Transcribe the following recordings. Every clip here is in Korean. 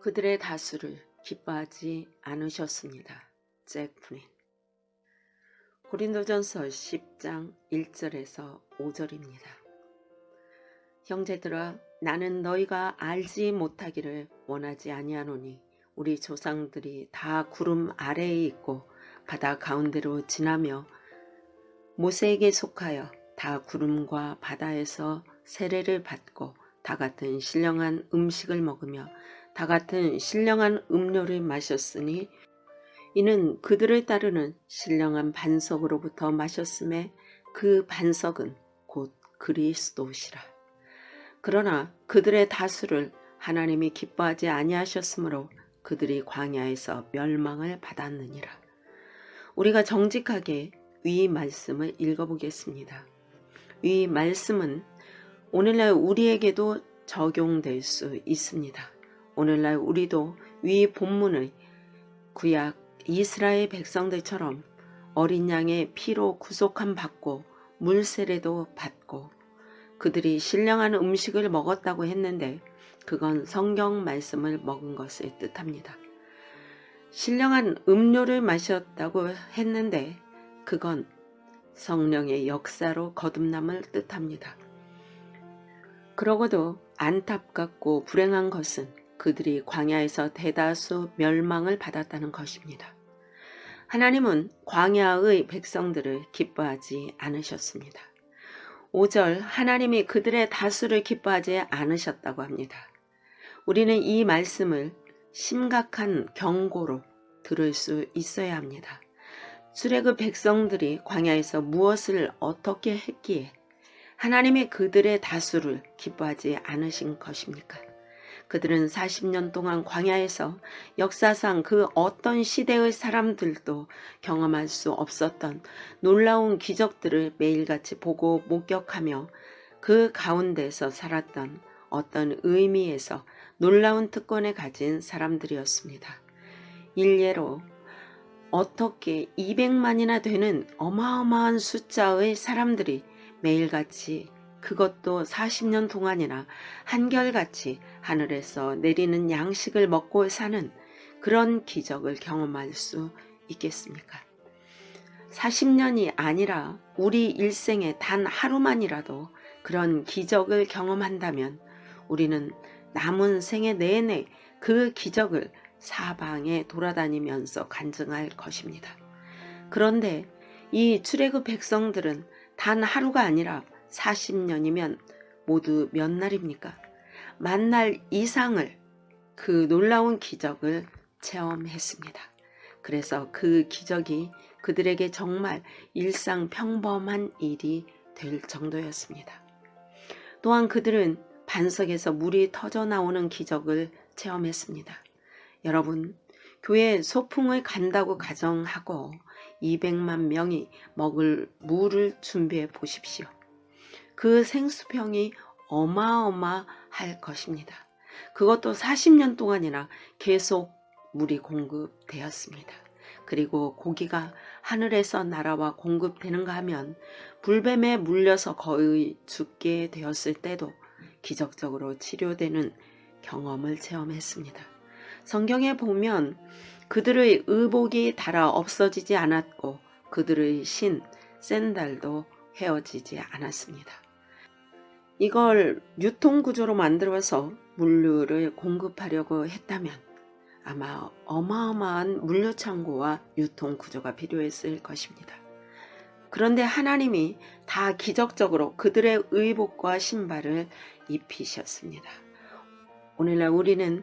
그들의 다수를 기뻐하지 않으셨습니다. 잭 프린. 고린도전서 10장 1절에서 5절입니다. 형제들아, 나는 너희가 알지 못하기를 원하지 아니하노니 우리 조상들이 다 구름 아래에 있고 바다 가운데로 지나며 모세에게 속하여 다 구름과 바다에서 세례를 받고 다 같은 신령한 음식을 먹으며 다 같은 신령한 음료를 마셨으니 이는 그들을 따르는 신령한 반석으로부터 마셨음에 그 반석은 곧 그리스도시라. 그러나 그들의 다수를 하나님이 기뻐하지 아니하셨으므로 그들이 광야에서 멸망을 받았느니라. 우리가 정직하게 위 말씀을 읽어보겠습니다. 위 말씀은 오늘날 우리에게도 적용될 수 있습니다. 오늘날 우리도 위 본문을 구약 이스라엘 백성들처럼 어린 양의 피로 구속함 받고 물세례도 받고 그들이 신령한 음식을 먹었다고 했는데 그건 성경 말씀을 먹은 것을 뜻합니다. 신령한 음료를 마셨다고 했는데 그건 성령의 역사로 거듭남을 뜻합니다. 그러고도 안타깝고 불행한 것은 그들이 광야에서 대다수 멸망을 받았다는 것입니다. 하나님은 광야의 백성들을 기뻐하지 않으셨습니다. 5절 하나님이 그들의 다수를 기뻐하지 않으셨다고 합니다. 우리는 이 말씀을 심각한 경고로 들을 수 있어야 합니다. 출애굽 백성들이 광야에서 무엇을 어떻게 했기에 하나님이 그들의 다수를 기뻐하지 않으신 것입니까? 그들은 40년 동안 광야에서 역사상 그 어떤 시대의 사람들도 경험할 수 없었던 놀라운 기적들을 매일같이 보고 목격하며 그 가운데서 살았던 어떤 의미에서 놀라운 특권을 가진 사람들이었습니다. 일례로 어떻게 200만이나 되는 어마어마한 숫자의 사람들이 매일같이 그것도 40년 동안이나 한결같이 하늘에서 내리는 양식을 먹고 사는 그런 기적을 경험할 수 있겠습니까? 40년이 아니라 우리 일생에 단 하루만이라도 그런 기적을 경험한다면 우리는 남은 생애 내내 그 기적을 사방에 돌아다니면서 간증할 것입니다. 그런데 이 출애굽 백성들은 단 하루가 아니라 40년이면 모두 몇 날입니까? 만날 이상을 그 놀라운 기적을 체험했습니다. 그래서 그 기적이 그들에게 정말 일상평범한 일이 될 정도였습니다. 또한 그들은 반석에서 물이 터져 나오는 기적을 체험했습니다. 여러분, 교회 소풍을 간다고 가정하고 200만 명이 먹을 물을 준비해 보십시오. 그 생수병이 어마어마할 것입니다. 그것도 40년 동안이나 계속 물이 공급되었습니다. 그리고 고기가 하늘에서 날아와 공급되는가 하면 불뱀에 물려서 거의 죽게 되었을 때도 기적적으로 치료되는 경험을 체험했습니다. 성경에 보면 그들의 의복이 닳아 없어지지 않았고 그들의 신, 샌달도 헤어지지 않았습니다. 이걸 유통구조로 만들어서 물류를 공급하려고 했다면 아마 어마어마한 물류창고와 유통구조가 필요했을 것입니다. 그런데 하나님이 다 기적적으로 그들의 의복과 신발을 입히셨습니다. 오늘날 우리는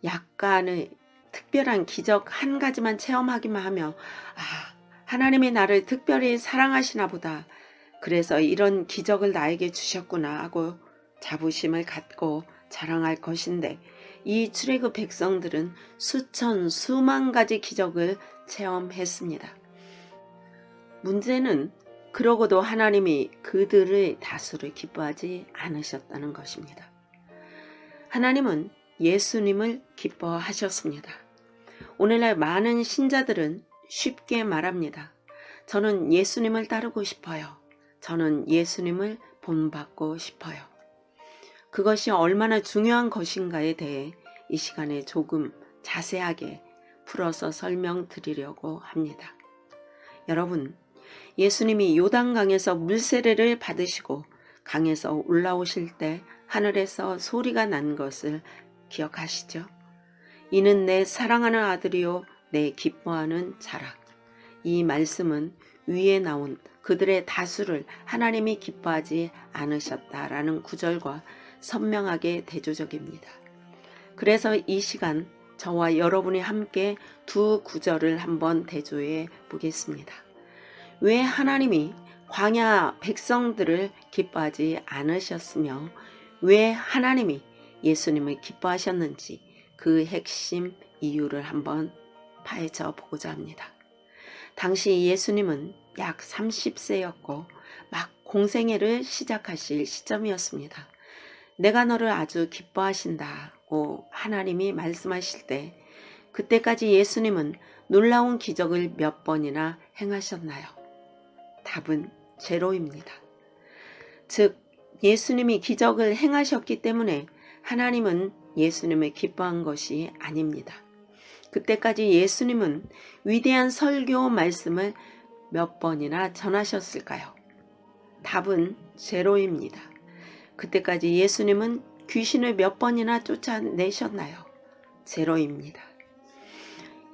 약간의 특별한 기적 한 가지만 체험하기만 하며 하나님이 나를 특별히 사랑하시나 보다. 그래서 이런 기적을 나에게 주셨구나 하고 자부심을 갖고 자랑할 것인데 이 출애굽 백성들은 수천 수만 가지 기적을 체험했습니다. 문제는 그러고도 하나님이 그들의 다수를 기뻐하지 않으셨다는 것입니다. 하나님은 예수님을 기뻐하셨습니다. 오늘날 많은 신자들은 쉽게 말합니다. 저는 예수님을 따르고 싶어요. 저는 예수님을 본받고 싶어요. 그것이 얼마나 중요한 것인가에 대해 이 시간에 조금 자세하게 풀어서 설명드리려고 합니다. 여러분, 예수님이 요단강에서 물세례를 받으시고 강에서 올라오실 때 하늘에서 소리가 난 것을 기억하시죠? 이는 내 사랑하는 아들이요 내 기뻐하는 자라. 이 말씀은 위에 나온 그들의 다수를 하나님이 기뻐하지 않으셨다라는 구절과 선명하게 대조적입니다. 그래서 이 시간 저와 여러분이 함께 두 구절을 한번 대조해 보겠습니다. 왜 하나님이 광야 백성들을 기뻐하지 않으셨으며 왜 하나님이 예수님을 기뻐하셨는지 그 핵심 이유를 한번 파헤쳐 보고자 합니다. 당시 예수님은 약 30세였고 막 공생애를 시작하실 시점이었습니다. 내가 너를 아주 기뻐하신다고 하나님이 말씀하실 때 그때까지 예수님은 놀라운 기적을 몇 번이나 행하셨나요? 답은 제로입니다. 즉 예수님이 기적을 행하셨기 때문에 하나님은 예수님을 기뻐한 것이 아닙니다. 그때까지 예수님은 위대한 설교 말씀을 몇 번이나 전하셨을까요? 답은 제로입니다. 그때까지 예수님은 귀신을 몇 번이나 쫓아내셨나요? 제로입니다.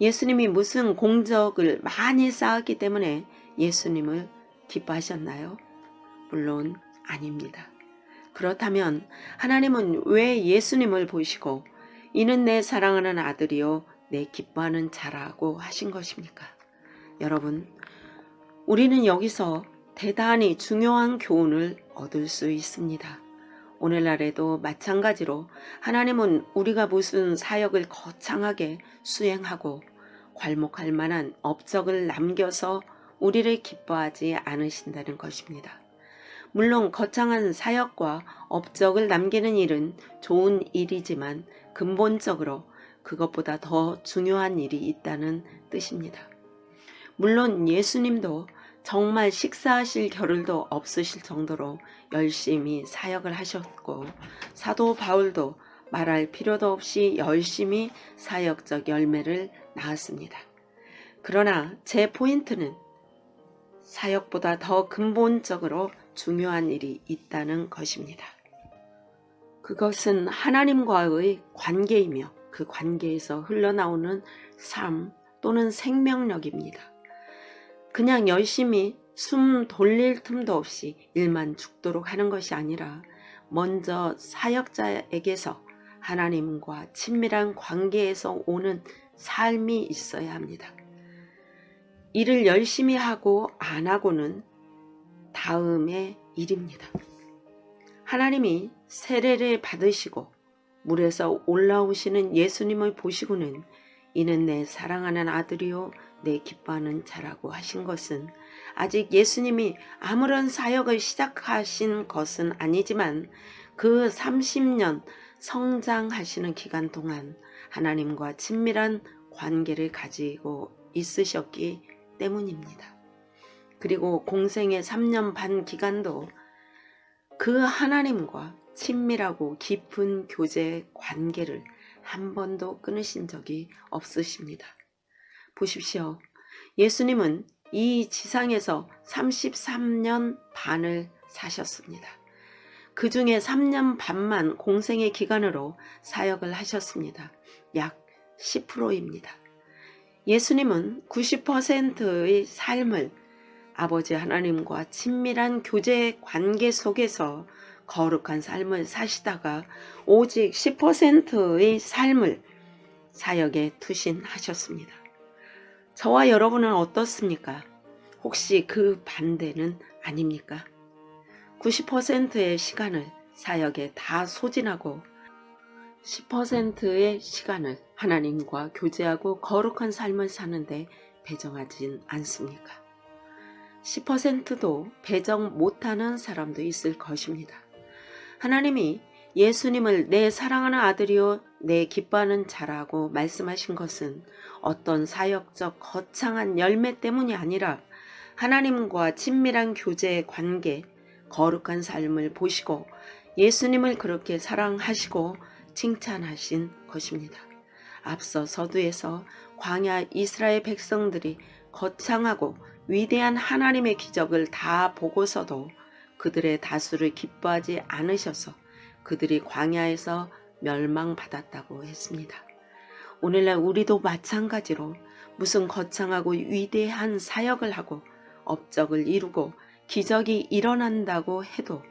예수님이 무슨 공적을 많이 쌓았기 때문에 예수님을 기뻐하셨나요? 물론 아닙니다. 그렇다면 하나님은 왜 예수님을 보시고 이는 내 사랑하는 아들이요 내 기뻐하는 자라고 하신 것입니까? 여러분, 우리는 여기서 대단히 중요한 교훈을 얻을 수 있습니다. 오늘날에도 마찬가지로 하나님은 우리가 무슨 사역을 거창하게 수행하고 괄목할 만한 업적을 남겨서 우리를 기뻐하지 않으신다는 것입니다. 물론 거창한 사역과 업적을 남기는 일은 좋은 일이지만 근본적으로 그것보다 더 중요한 일이 있다는 뜻입니다. 물론 예수님도 정말 식사하실 겨를도 없으실 정도로 열심히 사역을 하셨고 사도 바울도 말할 필요도 없이 열심히 사역적 열매를 낳았습니다. 그러나 제 포인트는 사역보다 더 근본적으로 중요한 일이 있다는 것입니다. 그것은 하나님과의 관계이며 그 관계에서 흘러나오는 삶 또는 생명력입니다. 그냥 열심히 숨 돌릴 틈도 없이 일만 죽도록 하는 것이 아니라 먼저 사역자에게서 하나님과 친밀한 관계에서 오는 삶이 있어야 합니다. 일을 열심히 하고 안 하고는 다음의 일입니다. 하나님이 세례를 받으시고 물에서 올라오시는 예수님을 보시고는 이는 내 사랑하는 아들이요 내 기뻐하는 자라고 하신 것은 아직 예수님이 아무런 사역을 시작하신 것은 아니지만 그 30년 성장하시는 기간 동안 하나님과 친밀한 관계를 가지고 있으셨기 때문입니다. 그리고 공생의 3년 반 기간도 그 하나님과 친밀하고 깊은 교제 관계를 한 번도 끊으신 적이 없으십니다. 보십시오. 예수님은 이 지상에서 33년 반을 사셨습니다. 그 중에 3년 반만 공생의 기간으로 사역을 하셨습니다. 약 10%입니다. 예수님은 90%의 삶을 아버지 하나님과 친밀한 교제 관계 속에서 거룩한 삶을 사시다가 오직 10%의 삶을 사역에 투신하셨습니다. 저와 여러분은 어떻습니까? 혹시 그 반대는 아닙니까? 90%의 시간을 사역에 다 소진하고 10%의 시간을 하나님과 교제하고 거룩한 삶을 사는데 배정하진 않습니까? 10%도 배정 못하는 사람도 있을 것입니다. 하나님이 예수님을 내 사랑하는 아들이요 내 기뻐하는 자라고 말씀하신 것은 어떤 사역적 거창한 열매 때문이 아니라 하나님과 친밀한 교제 관계, 거룩한 삶을 보시고 예수님을 그렇게 사랑하시고 칭찬하신 것입니다. 앞서 서두에서 광야 이스라엘 백성들이 거창하고 위대한 하나님의 기적을 다 보고서도 그들의 다수를 기뻐하지 않으셔서 그들이 광야에서 멸망받았다고 했습니다. 오늘날 우리도 마찬가지로 무슨 거창하고 위대한 사역을 하고 업적을 이루고 기적이 일어난다고 해도,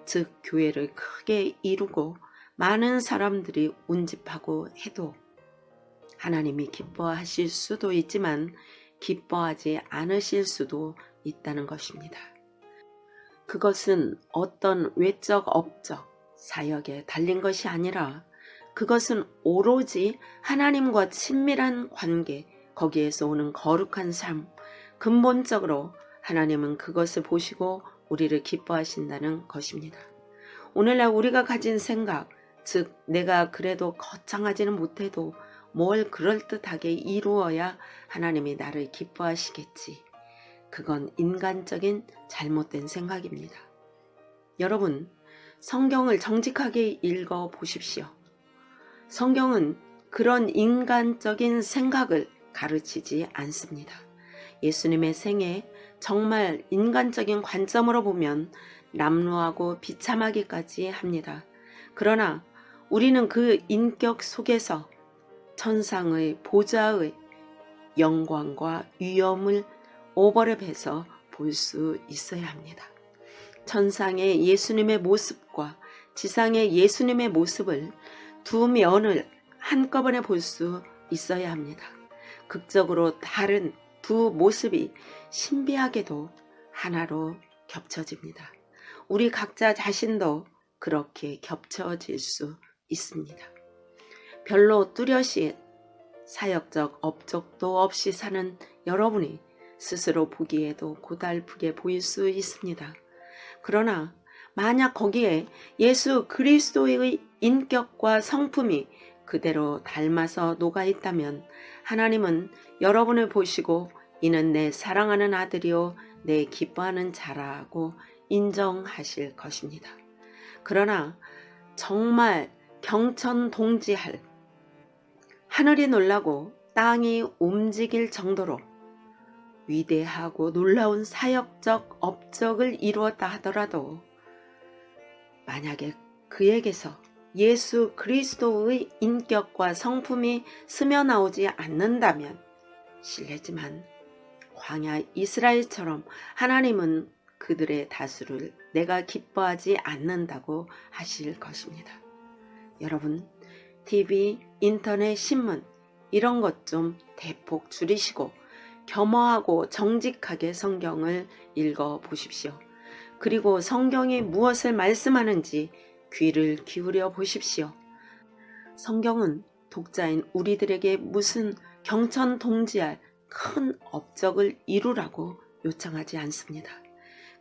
즉 교회를 크게 이루고 많은 사람들이 운집하고 해도 하나님이 기뻐하실 수도 있지만 기뻐하지 않으실 수도 있다는 것입니다. 그것은 어떤 외적 업적, 사역에 달린 것이 아니라 그것은 오로지 하나님과 친밀한 관계, 거기에서 오는 거룩한 삶, 근본적으로 하나님은 그것을 보시고 우리를 기뻐하신다는 것입니다. 오늘날 우리가 가진 생각, 즉 내가 그래도 거창하지는 못해도 뭘 그럴듯하게 이루어야 하나님이 나를 기뻐하시겠지. 그건 인간적인 잘못된 생각입니다. 여러분, 성경을 정직하게 읽어 보십시오. 성경은 그런 인간적인 생각을 가르치지 않습니다. 예수님의 생애 정말 인간적인 관점으로 보면 남루하고 비참하기까지 합니다. 그러나 우리는 그 인격 속에서 천상의 보좌의 영광과 위엄을 오버랩해서 볼 수 있어야 합니다. 천상의 예수님의 모습과 지상의 예수님의 모습을 두 면을 한꺼번에 볼 수 있어야 합니다. 극적으로 다른 두 모습이 신비하게도 하나로 겹쳐집니다. 우리 각자 자신도 그렇게 겹쳐질 수 있습니다. 별로 뚜렷이 사역적 업적도 없이 사는 여러분이 스스로 보기에도 고달프게 보일 수 있습니다. 그러나 만약 거기에 예수 그리스도의 인격과 성품이 그대로 닮아서 녹아 있다면 하나님은 여러분을 보시고 이는 내 사랑하는 아들이요 내 기뻐하는 자라고 인정하실 것입니다. 그러나 정말 경천동지할, 하늘이 놀라고 땅이 움직일 정도로 위대하고 놀라운 사역적 업적을 이루었다 하더라도 만약에 그에게서 예수 그리스도의 인격과 성품이 스며나오지 않는다면 실례지만 광야 이스라엘처럼 하나님은 그들의 다수를 내가 기뻐하지 않는다고 하실 것입니다. 여러분, TV, 인터넷, 신문 이런 것 좀 대폭 줄이시고 겸허하고 정직하게 성경을 읽어 보십시오. 그리고 성경이 무엇을 말씀하는지 귀를 기울여 보십시오. 성경은 독자인 우리들에게 무슨 경천동지할 큰 업적을 이루라고 요청하지 않습니다.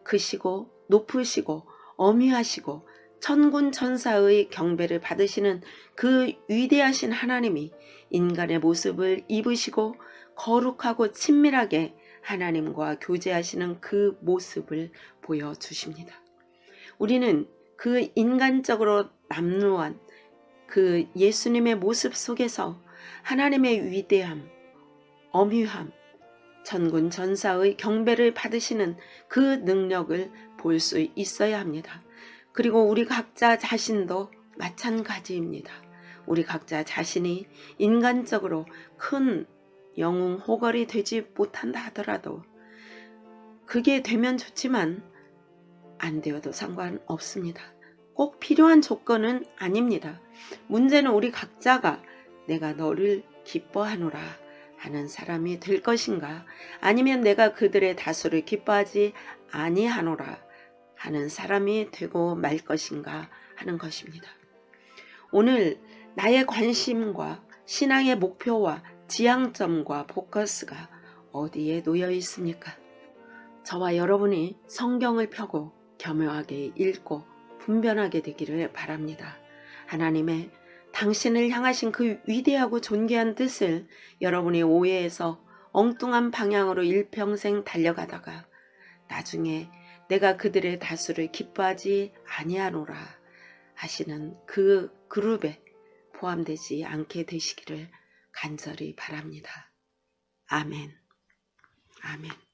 크시고 높으시고 어미하시고 천군 천사의 경배를 받으시는 그 위대하신 하나님이 인간의 모습을 입으시고 거룩하고 친밀하게 하나님과 교제하시는 그 모습을 보여주십니다. 우리는 그 인간적으로 남루한 그 예수님의 모습 속에서 하나님의 위대함, 엄유함, 천군 천사의 경배를 받으시는 그 능력을 볼 수 있어야 합니다. 그리고 우리 각자 자신도 마찬가지입니다. 우리 각자 자신이 인간적으로 큰 영웅 호걸이 되지 못한다 하더라도 그게 되면 좋지만 안 되어도 상관없습니다. 꼭 필요한 조건은 아닙니다. 문제는 우리 각자가 내가 너를 기뻐하노라 하는 사람이 될 것인가, 아니면 내가 그들의 다수를 기뻐하지 아니하노라 하는 사람이 되고 말 것인가 하는 것입니다. 오늘 나의 관심과 신앙의 목표와 지향점과 포커스가 어디에 놓여 있습니까? 저와 여러분이 성경을 펴고 겸허하게 읽고 분별하게 되기를 바랍니다. 하나님의 당신을 향하신 그 위대하고 존귀한 뜻을 여러분이 오해해서 엉뚱한 방향으로 일평생 달려가다가 나중에 내가 그들의 다수를 기뻐하지 아니하노라 하시는 그 그룹에 포함되지 않게 되시기를 간절히 바랍니다. 아멘. 아멘.